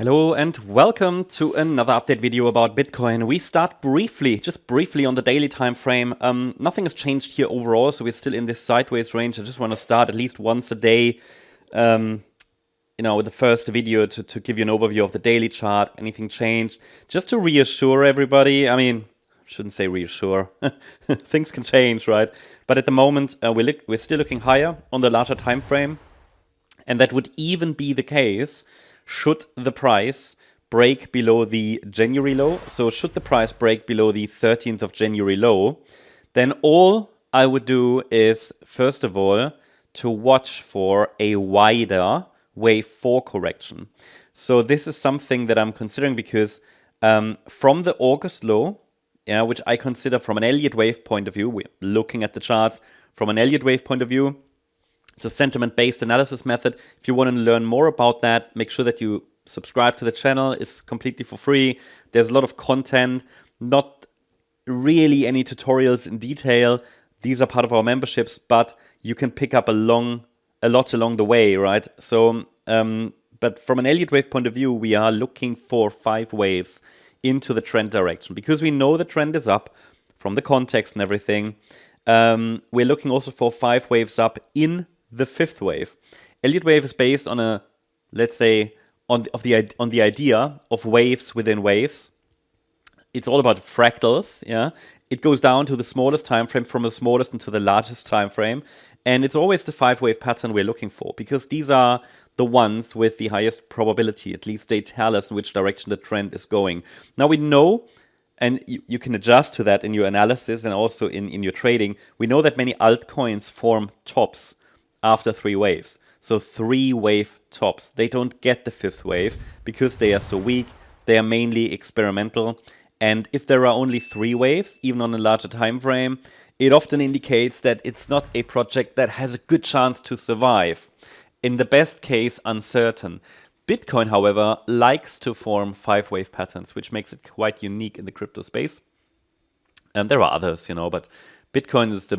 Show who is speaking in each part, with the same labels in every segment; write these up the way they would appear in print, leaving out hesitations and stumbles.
Speaker 1: Hello and welcome to another update video about Bitcoin. We start just briefly on the daily time frame. Nothing has changed here overall, so we're still in this sideways range. I just want to start at least once a day, with the first video to give you an overview of the daily chart. Anything changed? Just to reassure everybody. I mean, I shouldn't say reassure. Things can change, right? But at the moment, we're still looking higher on the larger time frame, and that would even be the case should the price break below the January low. So should the price break below the 13th of January low, then all I would do is, first of all, to watch for a wider wave 4 correction. So this is something that I'm considering because from the August low, which I consider from an Elliott Wave point of view, we're looking at the charts from an Elliott Wave point of view. It's a sentiment-based analysis method. If you want to learn more about that, make sure that you subscribe to the channel. It's completely for free. There's a lot of content, not really any tutorials in detail. These are part of our memberships, but you can pick up a lot along the way, right? So, but from an Elliott Wave point of view, we are looking for 5 waves into the trend direction because we know the trend is up from the context and everything. We're looking also for 5 waves up in the 5th wave. Elliott Wave is based on let's say, on the idea of waves within waves. It's all about fractals, yeah. It goes down to the smallest time frame from the smallest into the largest time frame, and it's always the 5-wave pattern we're looking for because these are the ones with the highest probability. At least they tell us in which direction the trend is going. Now we know, and you can adjust to that in your analysis and also in your trading. We know that many altcoins form tops after 3 waves. So 3-wave tops. They don't get the 5th wave because they are so weak. They are mainly experimental. And if there are only 3 waves, even on a larger time frame, it often indicates that it's not a project that has a good chance to survive. In the best case, uncertain. Bitcoin, however, likes to form 5-wave patterns, which makes it quite unique in the crypto space. And there are others, but Bitcoin is the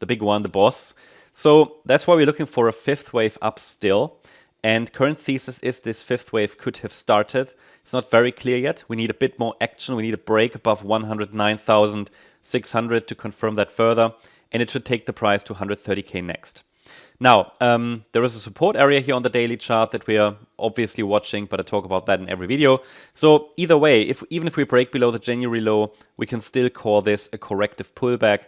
Speaker 1: big one, the boss. So that's why we're looking for a 5th wave up still. And current thesis is this 5th wave could have started. It's not very clear yet. We need a bit more action. We need a break above 109,600 to confirm that further. And it should take the price to 130K next. Now, there is a support area here on the daily chart that we are obviously watching, but I talk about that in every video. So either way, even if we break below the January low, we can still call this a corrective pullback.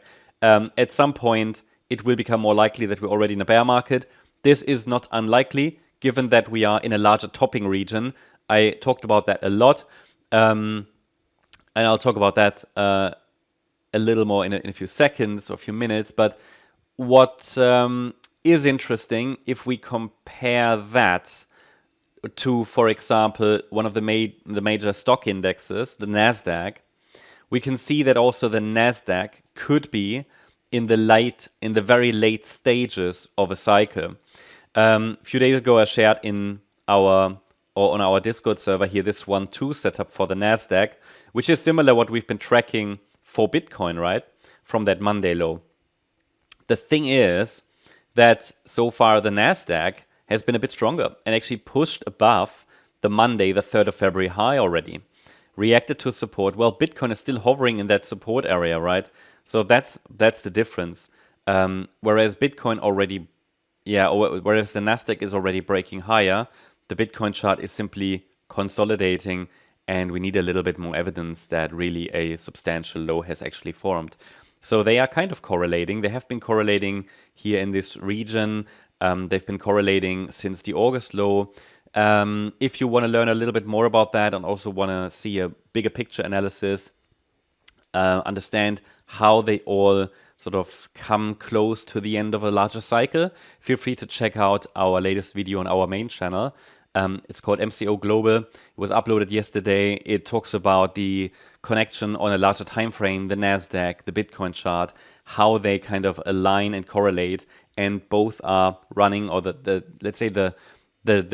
Speaker 1: At some point, it will become more likely that we're already in a bear market. This is not unlikely, given that we are in a larger topping region. I talked about that a lot, and I'll talk about that a little more in a few seconds or a few minutes. But what is interesting, if we compare that to, for example, one of the major stock indexes, the Nasdaq, we can see that also the Nasdaq could be in the very late stages of a cycle. A few days ago, I shared on our Discord server here this 1-2 setup for the Nasdaq, which is similar what we've been tracking for Bitcoin, right? From that Monday low. The thing is that so far the Nasdaq has been a bit stronger and actually pushed above the Monday, the 3rd of February high already. Reacted to support. Well, Bitcoin is still hovering in that support area, right? So that's the difference. Whereas Bitcoin whereas the Nasdaq is already breaking higher, the Bitcoin chart is simply consolidating, and we need a little bit more evidence that really a substantial low has actually formed. So they are kind of correlating. They have been correlating here in this region. They've been correlating since the August low. If you want to learn a little bit more about that and also want to see a bigger picture analysis, understand how they all sort of come close to the end of a larger cycle, feel free to check out our latest video on our main channel. It's called MCO Global. It was uploaded yesterday. It talks about the connection on a larger time frame, the Nasdaq, the Bitcoin chart, how they kind of align and correlate, and both are running, or let's say the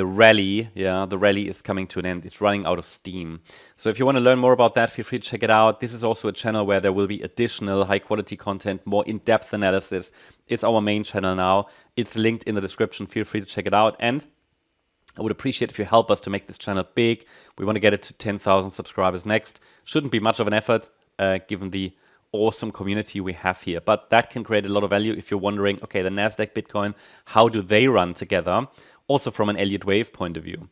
Speaker 1: rally, the rally is coming to an end. It's running out of steam. So if you want to learn more about that, feel free to check it out. This is also a channel where there will be additional high quality content, more in-depth analysis. It's our main channel now. It's linked in the description. Feel free to check it out. And I would appreciate if you help us to make this channel big. We want to get it to 10,000 subscribers next. Shouldn't be much of an effort given the awesome community we have here. But that can create a lot of value if you're wondering, okay, the NASDAQ, Bitcoin, how do they run together? Also from an Elliott Wave point of view.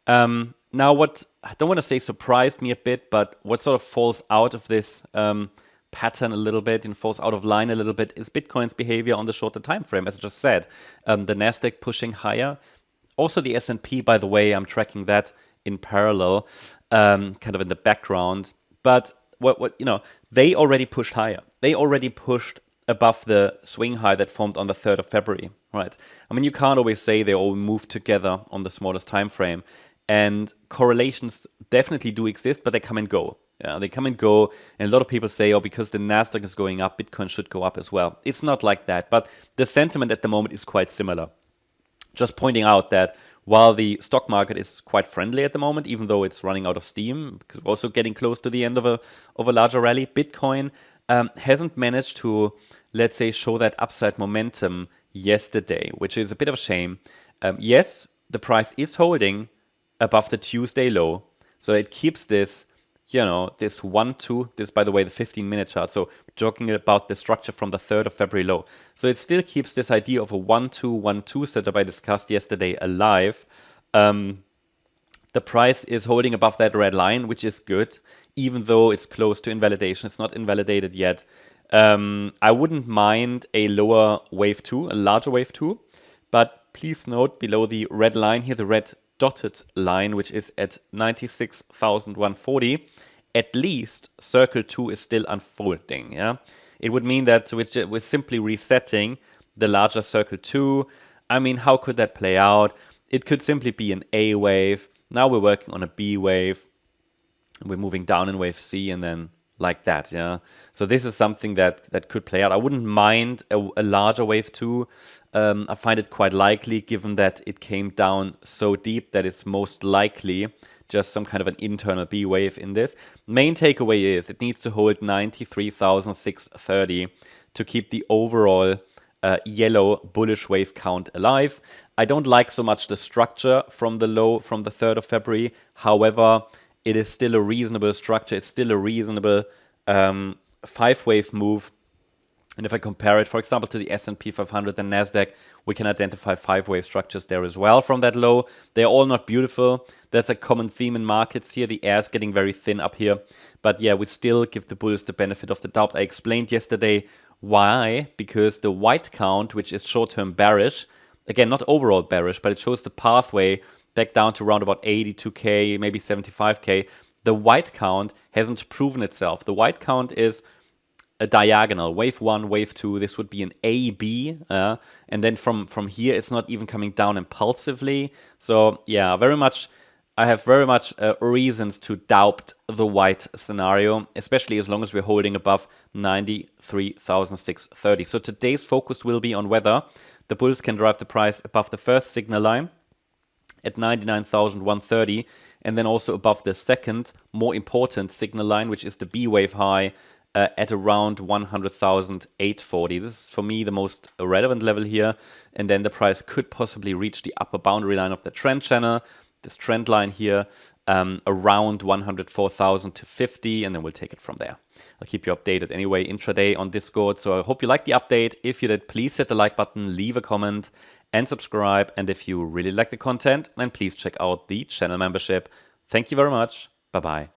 Speaker 1: Now, what I don't want to say surprised me a bit, but what sort of falls out of this pattern a little bit and falls out of line a little bit is Bitcoin's behavior on the shorter time frame, as I just said. The NASDAQ pushing higher. Also the S&P, by the way, I'm tracking that in parallel, kind of in the background. But what they already pushed higher. They already pushed above the swing high that formed on the 3rd of February, right? I mean, you can't always say they all move together on the smallest time frame. And correlations definitely do exist, but they come and go. Yeah, they come and go. And a lot of people say, oh, because the NASDAQ is going up, Bitcoin should go up as well. It's not like that. But the sentiment at the moment is quite similar. Just pointing out that while the stock market is quite friendly at the moment, even though it's running out of steam, because we're also getting close to the end of a larger rally, Bitcoin hasn't managed to, let's say, show that upside momentum yesterday, which is a bit of a shame. Yes, the price is holding above the Tuesday low, so it keeps this, this 1-2, this, by the way, the 15-minute chart. So we're talking about the structure from the 3rd of February low. So it still keeps this idea of a 1-2 setup I discussed yesterday alive. The price is holding above that red line, which is good, even though it's close to invalidation. It's not invalidated yet. I wouldn't mind a lower wave 2, a larger wave 2, but please note below the red line here, the red dotted line, which is at 96,140, at least circle 2 is still unfolding. Yeah, it would mean that we're simply resetting the larger circle 2. I mean, how could that play out? It could simply be an A wave. Now we're working on a B wave. We're moving down in wave C and then like that, yeah. So this is something that could play out. I wouldn't mind a larger wave 2. I find it quite likely, given that it came down so deep, that it's most likely just some kind of an internal B wave in this. Main takeaway is it needs to hold 93,630 to keep the overall yellow bullish wave count alive. I don't like so much the structure from the low from the 3rd of February. However, it is still a reasonable structure. It's still a reasonable 5-wave move. And if I compare it, for example, to the S&P 500 and NASDAQ, we can identify 5-wave structures there as well from that low. They're all not beautiful. That's a common theme in markets here. The air is getting very thin up here. But yeah, we still give the bulls the benefit of the doubt. I explained yesterday why. Because the white count, which is short-term bearish, again, not overall bearish, but it shows the pathway back down to around about 82K, maybe 75K. The white count hasn't proven itself. The white count is a diagonal, wave 1, wave 2. This would be an AB, and then from here, it's not even coming down impulsively. So yeah, I have very much reasons to doubt the white scenario, especially as long as we're holding above 93,630. So today's focus will be on whether the bulls can drive the price above the first signal line at 99,130, and then also above the second, more important signal line, which is the B wave high at around 100,840. This is, for me, the most relevant level here. And then the price could possibly reach the upper boundary line of the trend channel, this trend line here, around 104,050, and then we'll take it from there. I'll keep you updated anyway intraday on Discord. So I hope you liked the update. If you did, please hit the like button, leave a comment, and subscribe. And if you really like the content, then please check out the channel membership. Thank you very much. Bye-bye.